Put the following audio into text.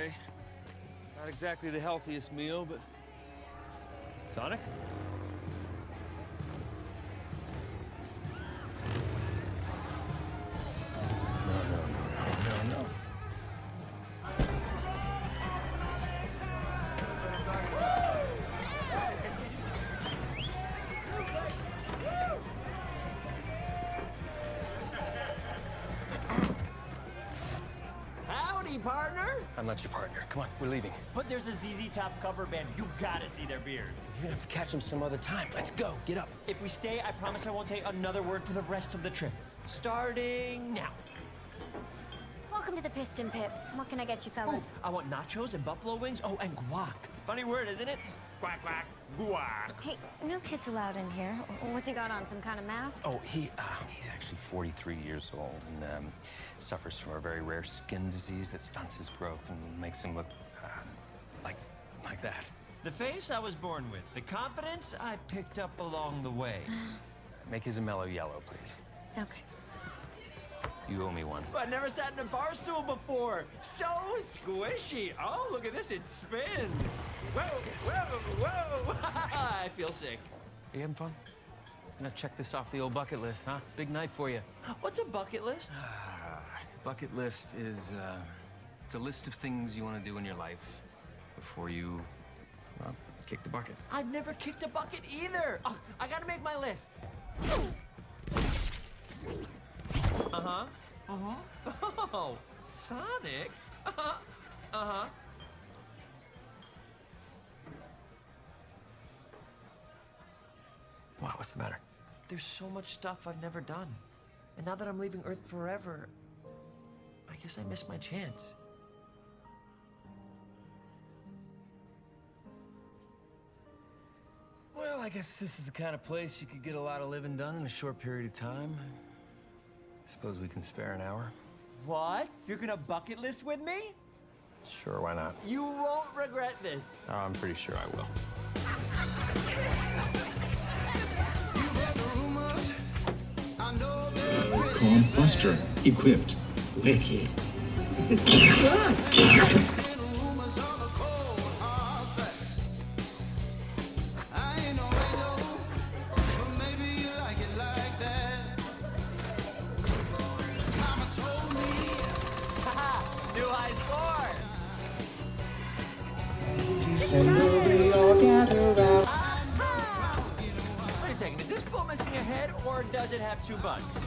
okay. Not exactly the healthiest meal, but... Sonic? No. Howdy, partner! I'm not your partner. Come on, we're leaving. But there's a ZZ Top cover band. You gotta see their beards. You're gonna have to catch them some other time. Let's go. Get up. If we stay, I promise I won't say another word for the rest of the trip. Starting now. Welcome to the Piston Pit. What can I get you, fellas? I want nachos and buffalo wings. Oh, and guac. Funny word, isn't it? Quack, quack, guac. Hey, no kids allowed in here. What's he got on, some kind of mask? Oh, he's actually 43 years old and suffers from a very rare skin disease that stunts his growth and makes him look like that. The face I was born with. The confidence I picked up along the way. Make his a mellow yellow, please. Okay. You owe me one. I've never sat in a bar stool before. So squishy. Oh, look at this. It spins. Whoa, whoa. I feel sick. Are you having fun? Now check this off the old bucket list, huh? Big night for you. What's a bucket list? Bucket list is, it's a list of things you want to do in your life before you, well, kick the bucket. I've never kicked a bucket either. Oh, I gotta make my list. Oh, Sonic. What? What's the matter? There's so much stuff I've never done. And now that I'm leaving Earth forever, I guess I missed my chance. Well, I guess this is the kind of place you could get a lot of living done in a short period of time. Suppose we can spare an hour? What? You're gonna bucket list with me? Sure, why not? You won't regret this. Oh, I'm pretty sure I will. Call Buster equipped. Wicked. New high score. Wait a second, is this boat missing a head or does it have two butts?